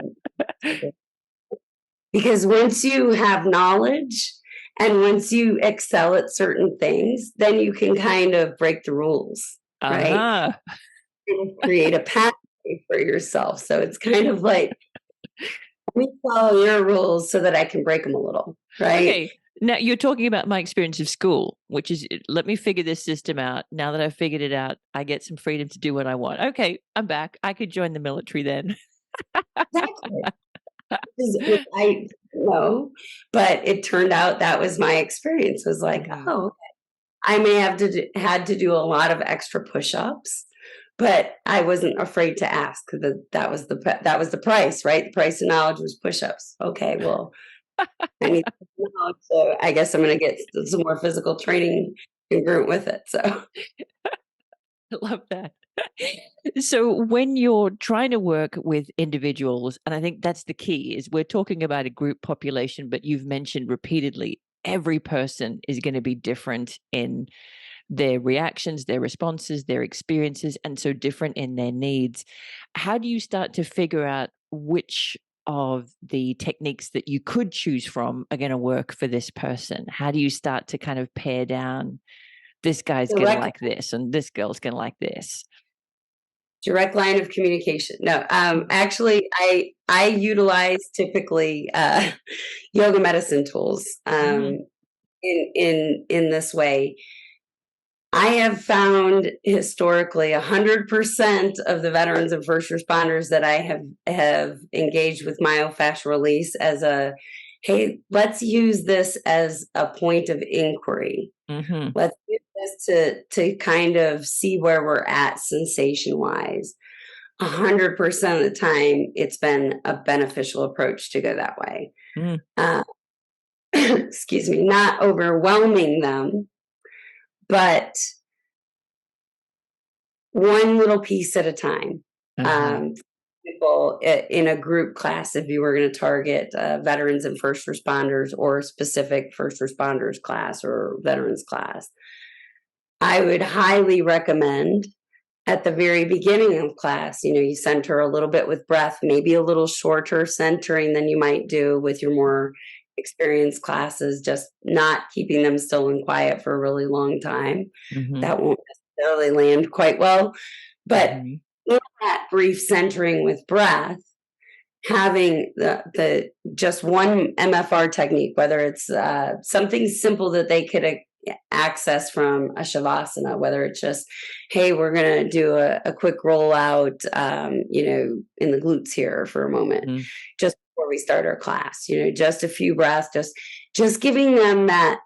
Because once you have knowledge and once you excel at certain things, then you can kind of break the rules, right? And create a pathway for yourself. So it's kind of like, let me follow your rules so that I can break them a little, right? Okay. Now you're talking about my experience of school, which is, let me figure this system out. Now that I've figured it out, I get some freedom to do what I want. Okay, I'm back. I could join the military then. Exactly. I know, but it turned out that was my experience, was like, oh, okay. I may have had to do a lot of extra push-ups, but I wasn't afraid to ask. That was the price, right? The price of knowledge was push-ups. Okay, well, I need knowledge, so I guess I'm going to get some more physical training congruent with it. So love that. So when you're trying to work with individuals, and I think that's the key, is we're talking about a group population, but you've mentioned repeatedly, every person is going to be different in their reactions, their responses, their experiences, and so different in their needs. How do you start to figure out which of the techniques that you could choose from are going to work for this person? How do you start to kind of pare down, this guy's going to like this and this girl's going to like this? Direct line of communication. No, actually, I utilize typically yoga medicine tools in this way. I have found historically 100% of the veterans and first responders that I have engaged with myofascial release as a, hey, let's use this as a point of inquiry. Let's use this to kind of see where we're at sensation wise. 100% of the time, it's been a beneficial approach to go that way. Excuse me, not overwhelming them, but one little piece at a time. People in a group class, if you were going to target veterans and first responders or a specific first responders class or veterans class, I would highly recommend at the very beginning of class, you center a little bit with breath, maybe a little shorter centering than you might do with your more experienced classes, just not keeping them still and quiet for a really long time. That won't necessarily land quite well. But in that brief centering with breath, having the just one MFR technique, whether it's something simple that they could access from a shavasana, whether it's just, hey, we're going to do a quick rollout, in the glutes here for a moment, just before we start our class, just a few breaths, just giving them that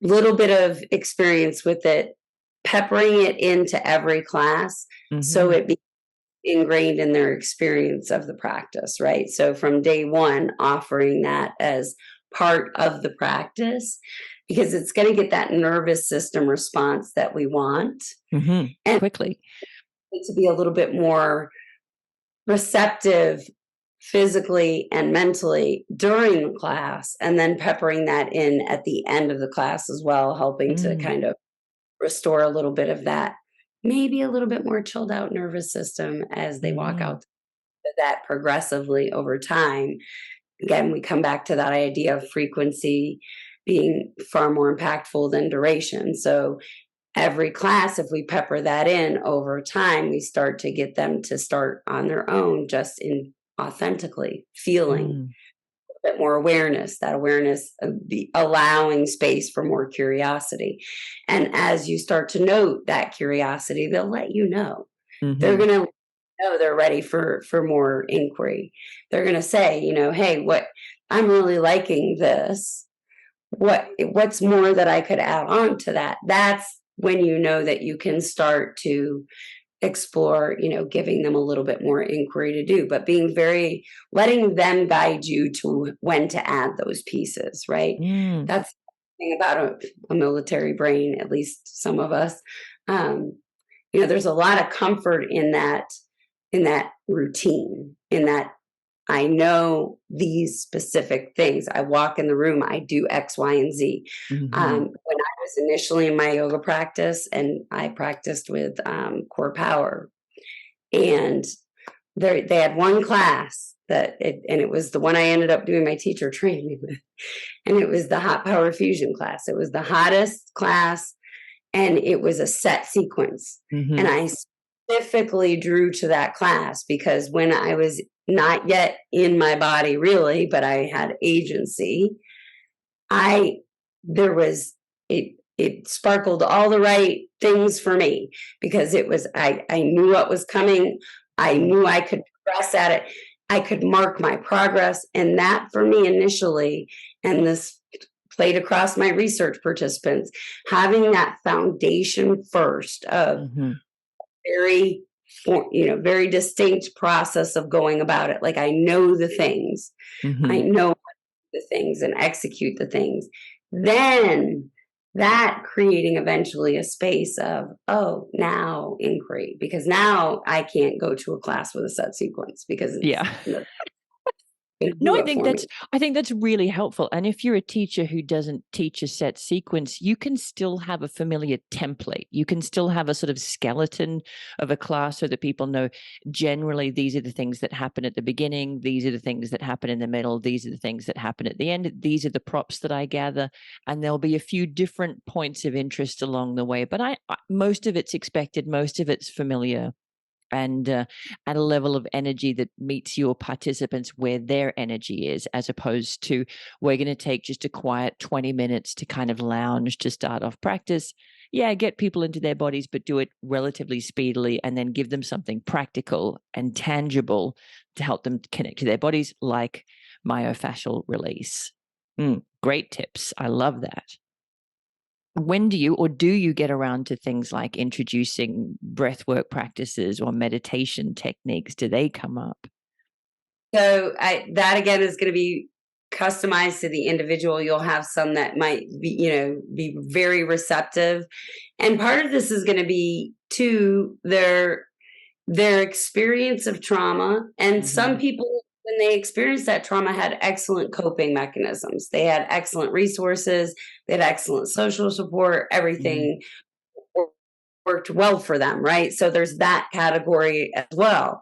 little bit of experience with it, peppering it into every class so it becomes ingrained in their experience of the practice, right? So from day one, offering that as part of the practice, because it's going to get that nervous system response that we want. And quickly. To be a little bit more receptive physically and mentally during the class, and then peppering that in at the end of the class as well, helping to kind of restore a little bit of that, maybe a little bit more chilled out nervous system as they walk out. That progressively over time. Again, we come back to that idea of frequency being far more impactful than duration. So every class, if we pepper that in over time, we start to get them to start on their own, just in authentically feeling a bit more awareness, that awareness of the allowing space for more curiosity. And as you start to note that curiosity, they'll let you know. They're going to know they're ready for more inquiry. They're going to say, hey, what I'm really liking this. What's more that I could add on to that? That's when you know that you can start to explore, giving them a little bit more inquiry to do, but letting them guide you to when to add those pieces, right? That's the thing about a military brain, at least some of us. There's a lot of comfort in that routine, in that I know these specific things. I walk in the room, I do X, Y, and Z. When I was initially in my yoga practice, and I practiced with Core Power, and they had one class and it was the one I ended up doing my teacher training with, and it was the Hot Power Fusion class. It was the hottest class, and it was a set sequence. And I specifically drew to that class because when I was not yet in my body really, but I had agency, it sparkled all the right things for me, because it was, I knew what was coming. I knew I could progress at it. I could mark my progress. And that for me initially, and this played across my research participants, having that foundation first of very distinct process of going about it. Like, I know the things, I know the things and execute the things. Then that creating eventually a space of, oh, now inquiry, because now I can't go to a class with a set sequence because it's Yeah. No, I think that's really helpful. And if you're a teacher who doesn't teach a set sequence, you can still have a familiar template. You can still have a sort of skeleton of a class so that people know generally these are the things that happen at the beginning, these are the things that happen in the middle, these are the things that happen at the end, these are the props that I gather, and there'll be a few different points of interest along the way. But most of it's expected, most of it's familiar, and at a level of energy that meets your participants where their energy is, as opposed to we're going to take just a quiet 20 minutes to kind of lounge to start off practice. Yeah, get people into their bodies, but do it relatively speedily, and then give them something practical and tangible to help them connect to their bodies, like myofascial release. Great tips. I love that. When do you get around to things like introducing breathwork practices or meditation techniques? Do they come up? So that again is going to be customized to the individual. You'll have some that might be very receptive, and part of this is going to be to their experience of trauma. And some people, when they experienced that trauma, had excellent coping mechanisms. They had excellent resources. They had excellent social support. Everything worked well for them, right? So there's that category as well.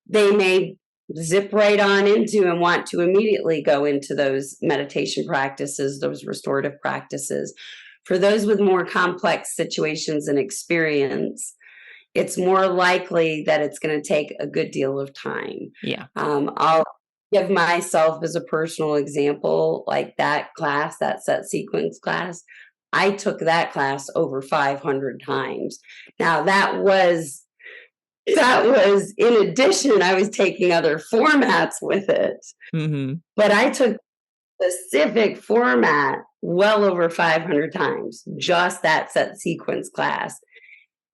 They may zip right on into and want to immediately go into those meditation practices, those restorative practices. For those with more complex situations and experience, it's more likely that it's going to take a good deal of time. Yeah. I'll give myself as a personal example, like that class, that set sequence class. I took that class over 500 times. Now that was in addition, I was taking other formats with it, but I took specific format well over 500 times, just that set sequence class.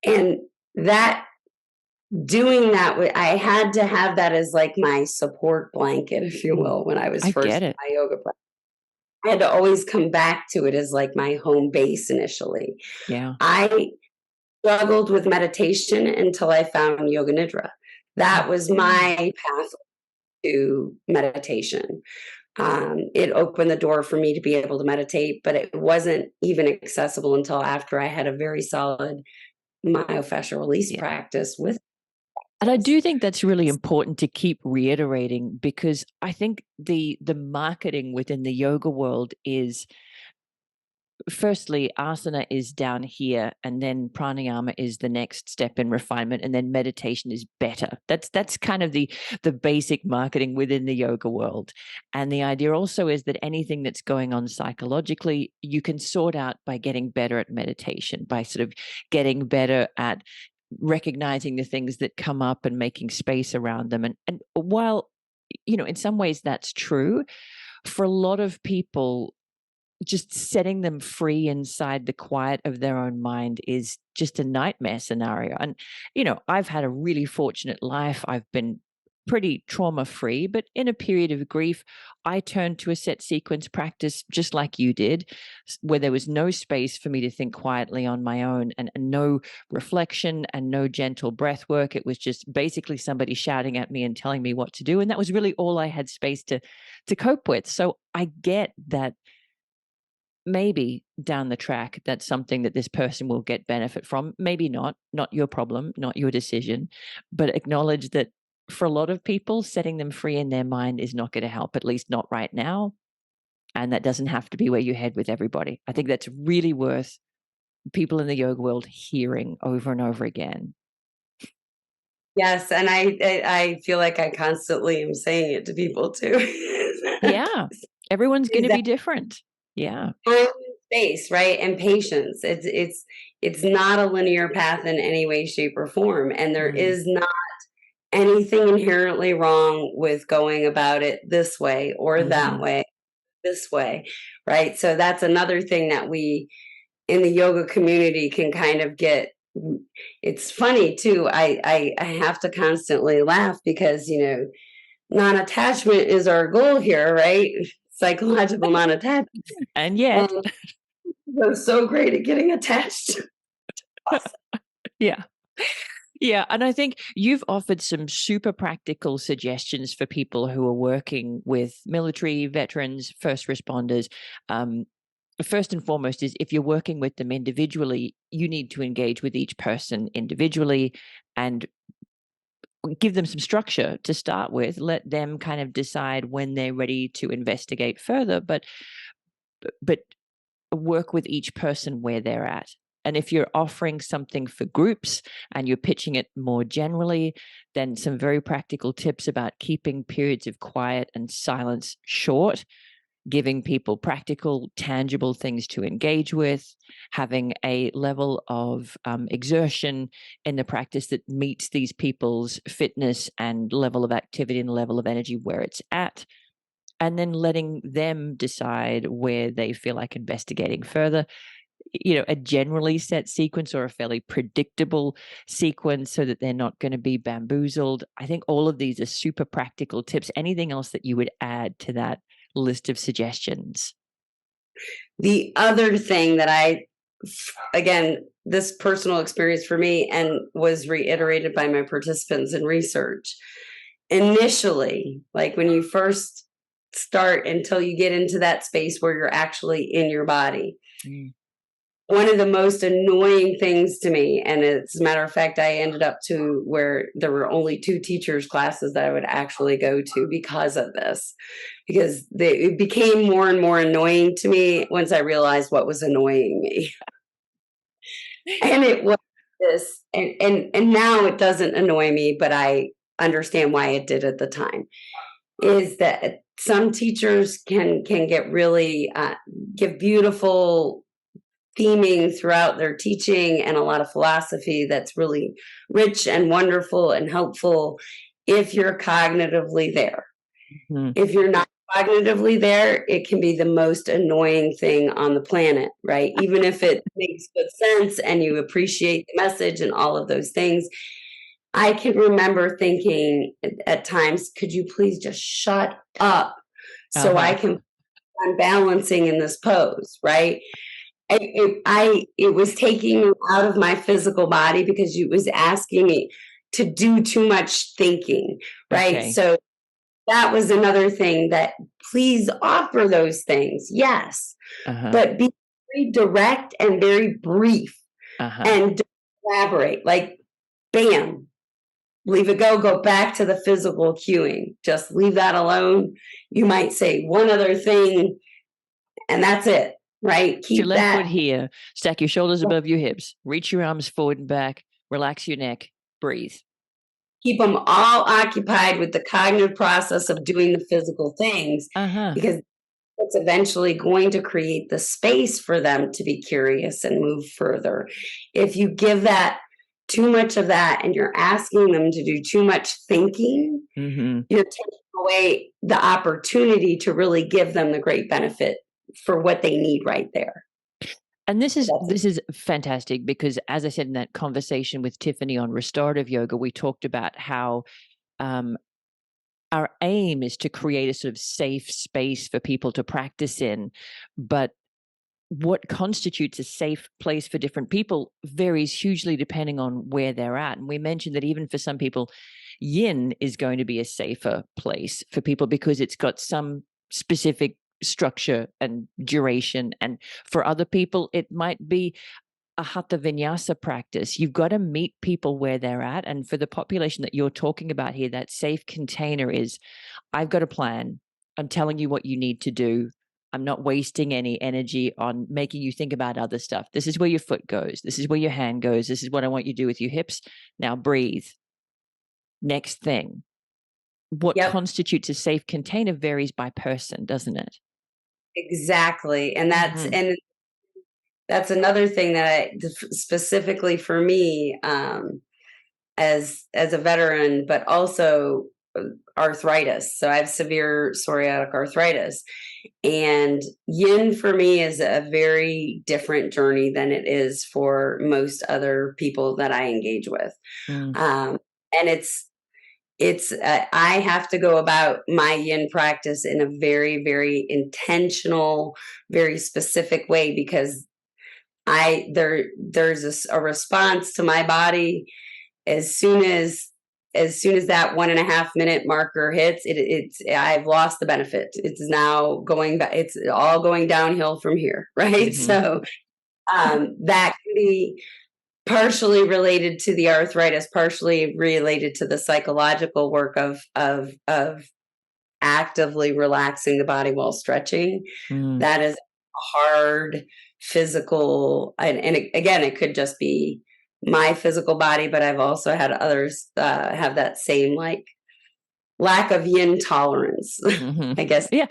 And that doing that, I had to have that as like my support blanket, if you will, when I was first in my yoga practice. I had to always come back to it as like my home base initially. Yeah. I struggled with meditation until I found Yoga Nidra. That was my path to meditation. It opened the door for me to be able to meditate, but it wasn't even accessible until after I had a very solid myofascial release practice with. And I do think that's really important to keep reiterating, because I think the marketing within the yoga world is, firstly, asana is down here, and then pranayama is the next step in refinement, and then meditation is better. That's kind of the basic marketing within the yoga world. And the idea also is that anything that's going on psychologically, you can sort out by getting better at meditation, by sort of getting better at recognizing the things that come up and making space around them. And while, in some ways that's true, for a lot of people, just setting them free inside the quiet of their own mind is just a nightmare scenario. And, I've had a really fortunate life. I've been pretty trauma-free, but in a period of grief, I turned to a set sequence practice just like you did, where there was no space for me to think quietly on my own, and no reflection and no gentle breath work. It was just basically somebody shouting at me and telling me what to do. And that was really all I had space to cope with. So I get that maybe down the track, that's something that this person will get benefit from. Maybe not your problem, not your decision, but acknowledge that for a lot of people, setting them free in their mind is not going to help, at least not right now. And that doesn't have to be where you head with everybody. I think that's really worth people in the yoga world hearing over and over again. Yes, and I feel like I constantly am saying it to people too. Yeah, everyone's going to be different. Yeah, space, right, and patience. It's not a linear path in any way, shape, or form, and there is not anything inherently wrong with going about it this way or that way, this way, right? So that's another thing that we in the yoga community can kind of get. It's funny too. I have to constantly laugh because non-attachment is our goal here, right? Psychological non-attachment. And yet They're so great at getting attached. Yeah. Yeah. And I think you've offered some super practical suggestions for people who are working with military, veterans, first responders. First and foremost is if you're working with them individually, you need to engage with each person individually and give them some structure to start with. Let them kind of decide when they're ready to investigate further, but work with each person where they're at. And if you're offering something for groups and you're pitching it more generally, then some very practical tips about keeping periods of quiet and silence short, giving people practical, tangible things to engage with, having a level of exertion in the practice that meets these people's fitness and level of activity and level of energy where it's at, and then letting them decide where they feel like investigating further. A generally set sequence or a fairly predictable sequence so that they're not going to be bamboozled. I think all of these are super practical tips. Anything else that you would add to that list of suggestions? The other thing that again, this personal experience for me and was reiterated by my participants in research, initially, like when you first start until you get into that space where you're actually in your body. One of the most annoying things to me, and as a matter of fact, I ended up to where there were only 2 teachers' classes that I would actually go to because of this, because it became more and more annoying to me once I realized what was annoying me. And it was this, and now it doesn't annoy me, but I understand why it did at the time, is that some teachers can get really give beautiful theming throughout their teaching and a lot of philosophy that's really rich and wonderful and helpful if you're cognitively there. If you're not cognitively there, it can be the most annoying thing on the planet, right? Even if it makes good sense and you appreciate the message and all of those things. I can remember thinking at times, could you please just shut up so I can I'm balancing in this pose, right? It was taking me out of my physical body because it was asking me to do too much thinking, right? Okay. So that was another thing, that please offer those things, yes, but be very direct and very brief and don't elaborate. Like, bam, leave it go back to the physical cueing. Just leave that alone. You might say one other thing, and that's it. Right? Keep your left foot here. Stack your shoulders above your hips. Reach your arms forward and back. Relax your neck. Breathe. Keep them all occupied with the cognitive process of doing the physical things, because it's eventually going to create the space for them to be curious and move further. If you give that too much of that and you're asking them to do too much thinking, you're taking away the opportunity to really give them the great benefit for what they need right there. And this is fantastic, because as I said in that conversation with Tiffany on restorative yoga, we talked about how our aim is to create a sort of safe space for people to practice in, but what constitutes a safe place for different people varies hugely depending on where they're at. And we mentioned that even for some people, yin is going to be a safer place for people because it's got some specific structure and duration. And for other people, it might be a hatha vinyasa practice. You've got to meet people where they're at. And for the population that you're talking about here, that safe container is, I've got a plan. I'm telling you what you need to do. I'm not wasting any energy on making you think about other stuff. This is where your foot goes. This is where your hand goes. This is what I want you to do with your hips. Now breathe. Next thing. What constitutes a safe container varies by person, doesn't it? Exactly. And that's another thing that specifically for me, as a veteran, but also arthritis. So I have severe psoriatic arthritis, and yin for me is a very different journey than it is for most other people that I engage with. And I have to go about my yin practice in a very, very intentional, very specific way, because there's a response to my body as soon as that 1.5 minute marker hits. I've lost the benefit. It's now going back. It's all going downhill from here, right? Mm-hmm. So that can be partially related to the arthritis, partially related to the psychological work of actively relaxing the body while stretching. That is hard physical, and again, it could just be my physical body, but I've also had others have that same like lack of yin tolerance. I guess. Yeah,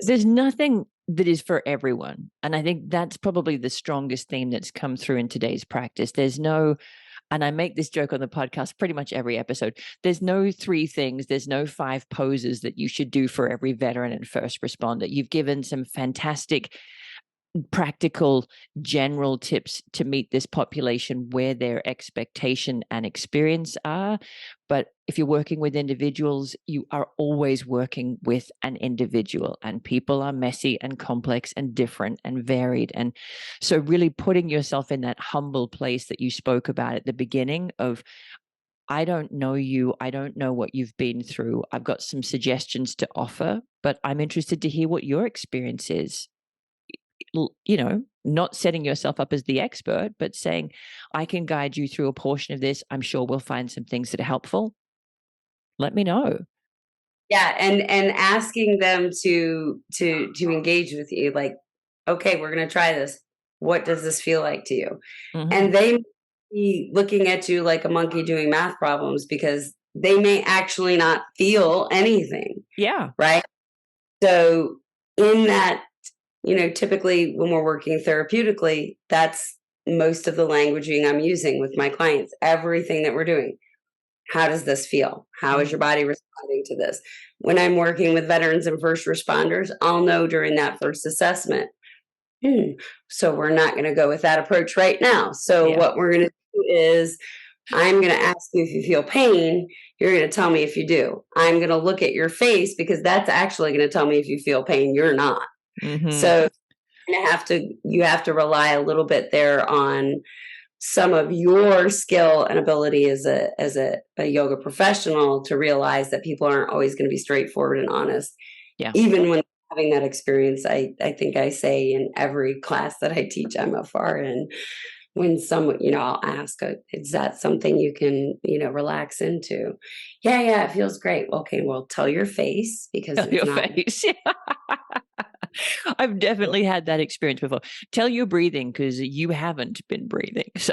there's nothing that is for everyone, and I think that's probably the strongest theme that's come through in today's practice. There's no, and I make this joke on the podcast pretty much every episode, there's no 3 things, there's no 5 poses that you should do for every veteran and first responder. You've given some fantastic practical general tips to meet this population where their expectation and experience are. But if you're working with individuals, you are always working with an individual, and people are messy and complex and different and varied. And so really putting yourself in that humble place that you spoke about at the beginning of, I don't know you, I don't know what you've been through, I've got some suggestions to offer, but I'm interested to hear what your experience is. You know, not setting yourself up as the expert, but saying, I can guide you through a portion of this. I'm sure we'll find some things that are helpful. Let me know. Yeah. And asking them to engage with you, like, okay, we're going to try this. What does this feel like to you? And they be looking at you like a monkey doing math problems, because they may actually not feel anything. Yeah. Right. So in that, you know, typically when we're working therapeutically, that's most of the languaging I'm using with my clients. Everything that we're doing. How does this feel? How is your body responding to this? When I'm working with veterans and first responders, I'll know during that first assessment. So we're not going to go with that approach right now. So what we're going to do is, I'm going to ask you if you feel pain. You're going to tell me if you do. I'm going to look at your face, because that's actually going to tell me if you feel pain. You're not. So you have to rely a little bit there on some of your skill and ability as a yoga professional to realize that people aren't always going to be straightforward and honest. Yeah. Even when having that experience, I think I say in every class that I teach MFR, and when someone, you know, I'll ask, is that something you can, you know, relax into? Yeah, it feels great. Okay, well, tell your face, because tell your face. I've definitely had that experience before. Tell your breathing, because you haven't been breathing. So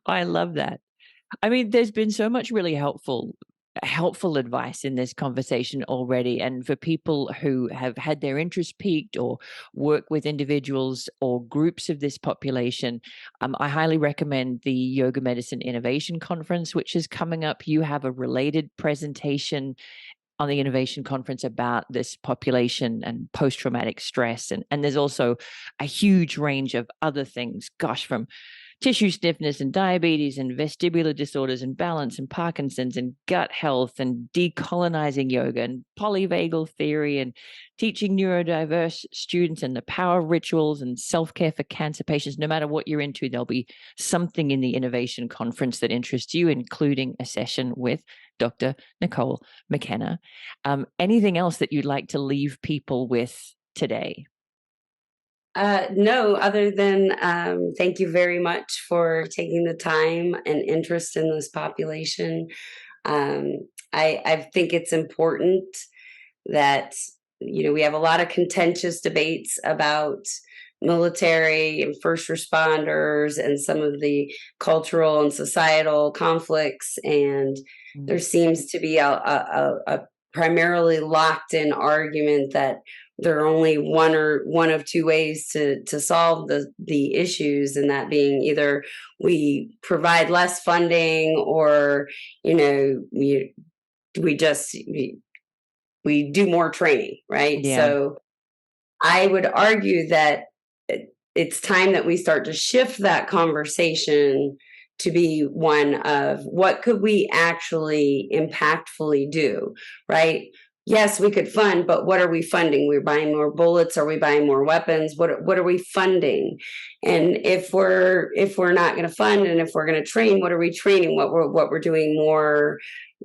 I love that. I mean, there's been so much really helpful advice in this conversation already. And for people who have had their interest piqued or work with individuals or groups of this population, I highly recommend the Yoga Medicine Innovation Conference, which is coming up. You have a related presentation on the Innovation Conference about this population and post-traumatic stress. And there's also a huge range of other things, from tissue stiffness and diabetes and vestibular disorders and balance and Parkinson's and gut health and decolonizing yoga and polyvagal theory and teaching neurodiverse students and the power of rituals and self-care for cancer patients. No matter what you're into, there'll be something in the Innovation Conference that interests you, including a session with Dr. Nicole McKenna. Anything else that you'd like to leave people with today? No, other than thank you very much for taking the time and interest in this population. I think it's important that, you know, we have a lot of contentious debates about military and first responders and some of the cultural and societal conflicts, and there seems to be a primarily locked in argument that there are only one of 2 ways to solve the issues, and that being either we provide less funding, or, you know, we do more training, right? Yeah. So I would argue that it's time that we start to shift that conversation to be one of, what could we actually impactfully do, right? yes, we could fund, but what are we funding? We're buying more bullets. Are we buying more weapons? What are we funding? And if we're not going to fund, and if we're going to train, what are we training? What we're doing more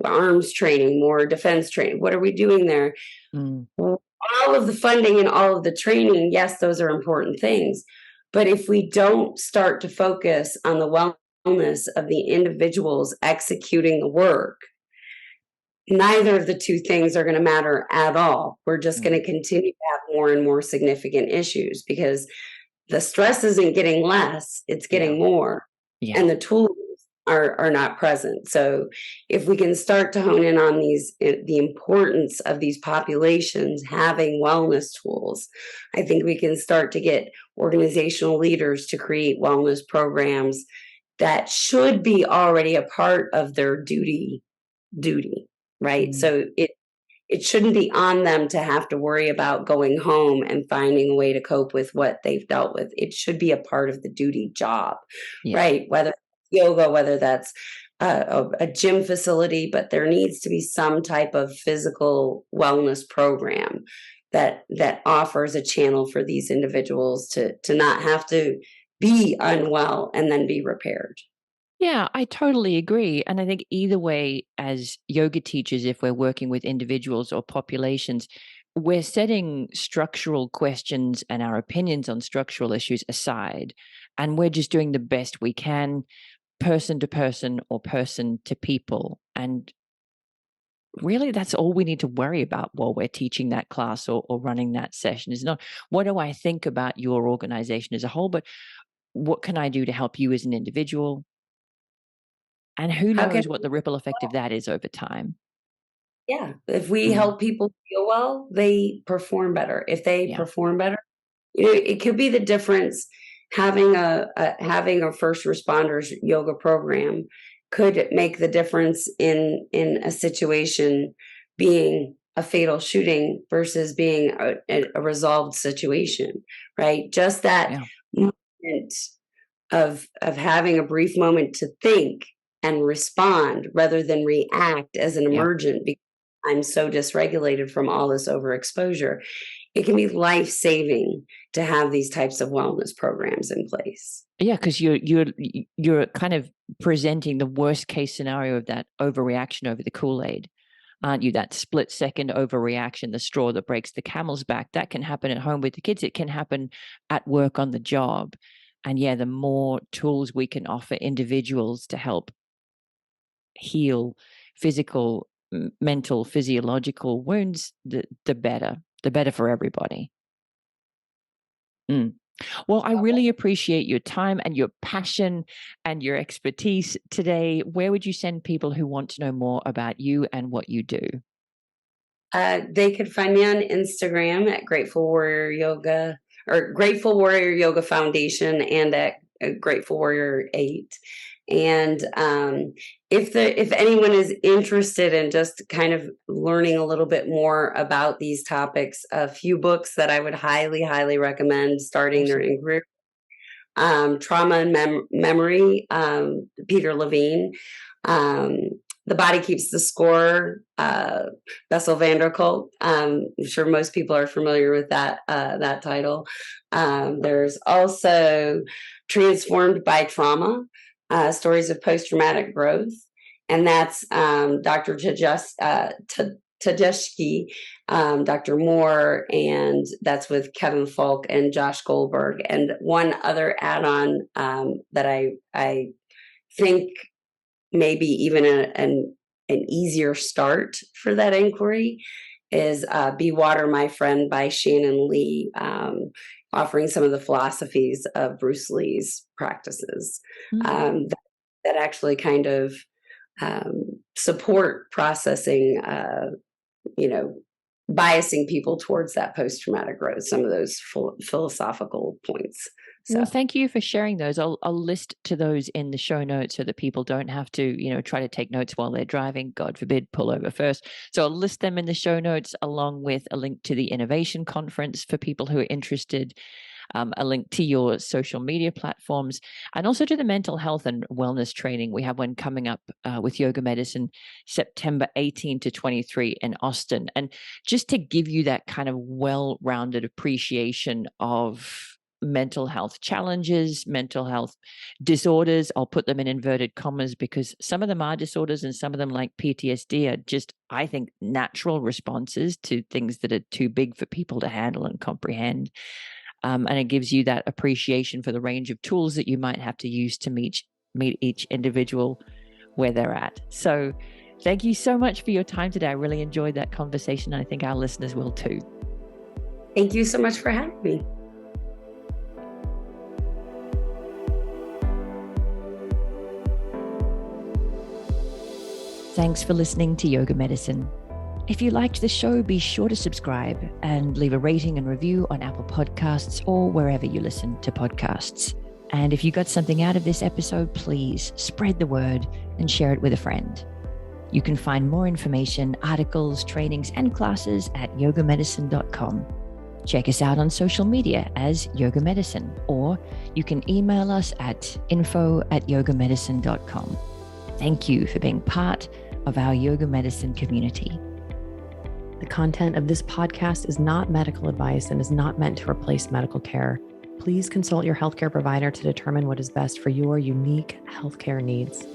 arms training, more defense training. What are we doing there? All of the funding and all of the training, yes, those are important things. But if we don't start to focus on the wellness of the individuals executing the work, neither of the two things are going to matter at all. We're just going to continue to have more and more significant issues because the stress isn't getting less, it's getting more. And the tools are not present. So if we can start to hone in on the importance of these populations having wellness tools, I think we can start to get organizational leaders to create wellness programs that should be already a part of their duty, right? So it shouldn't be on them to have to worry about going home and finding a way to cope with what they've dealt with. It should be a part of the duty job, right? Whether it's yoga, whether that's a gym facility, but there needs to be some type of physical wellness program that offers a channel for these individuals to not have to be unwell and then be repaired. Yeah, I totally agree. And I think either way, as yoga teachers, if we're working with individuals or populations, we're setting structural questions and our opinions on structural issues aside. And we're just doing the best we can, person to person or person to people. And really, that's all we need to worry about while we're teaching that class or running that session is not what do I think about your organization as a whole, but what can I do to help you as an individual? And who knows what the ripple effect of that is over time. Yeah. If we help people feel well, they perform better. If they perform better, it could be the difference. Having a first responders yoga program could make the difference in a situation being a fatal shooting versus being a resolved situation, right? Just that moment of having a brief moment to think and respond rather than react as an emergent because I'm so dysregulated from all this overexposure. It can be life-saving to have these types of wellness programs in place. Yeah, because you're kind of presenting the worst case scenario of that overreaction over the Kool-Aid, aren't you? That split second overreaction, the straw that breaks the camel's back. That can happen at home with the kids. It can happen at work on the job. And the more tools we can offer individuals to help heal physical, mental, physiological wounds, the better for everybody. Well, I really appreciate your time and your passion and your expertise today. Where would you send people who want to know more about you and what you do? They could find me on Instagram at Grateful Warrior Yoga or Grateful Warrior Yoga Foundation and at Grateful Warrior 8. And if anyone is interested in just kind of learning a little bit more about these topics, a few books that I would highly, highly recommend starting their inquiry. Trauma and Memory, Peter Levine. The Body Keeps the Score, Bessel van der Kolk. I'm sure most people are familiar with that title. There's also Transformed by Trauma, Stories of Post-Traumatic Growth. And that's Dr. Tedeschi, Dr. Moore, and that's with Kevin Falk and Josh Goldberg. And one other add-on that I think maybe even an easier start for that inquiry is Be Water, My Friend by Shannon Lee, offering some of the philosophies of Bruce Lee's practices that actually kind of support processing, biasing people towards that post-traumatic growth, some of those philosophical points. So. Well, thank you for sharing those. I'll list to those in the show notes so that people don't have to, try to take notes while they're driving. God forbid, pull over first. So I'll list them in the show notes along with a link to the Innovation Conference for people who are interested. a link to your social media platforms, and also to the mental health and wellness training. We have one coming up with Yoga Medicine, September 18 to 23 in Austin. And just to give you that kind of well-rounded appreciation of mental health challenges, mental health disorders. I'll put them in inverted commas because some of them are disorders and some of them, like PTSD, are just, I think, natural responses to things that are too big for people to handle and comprehend. And it gives you that appreciation for the range of tools that you might have to use to meet each individual where they're at. So thank you so much for your time today. I really enjoyed that conversation. And I think our listeners will too. Thank you so much for having me. Thanks for listening to Yoga Medicine. If you liked the show, be sure to subscribe and leave a rating and review on Apple Podcasts or wherever you listen to podcasts. And if you got something out of this episode, please spread the word and share it with a friend. You can find more information, articles, trainings, and classes at yogamedicine.com. Check us out on social media as Yoga Medicine, or you can email us at info@yogamedicine.com. Thank you for being part of our Yoga Medicine community. The content of this podcast is not medical advice and is not meant to replace medical care. Please consult your healthcare provider to determine what is best for your unique healthcare needs.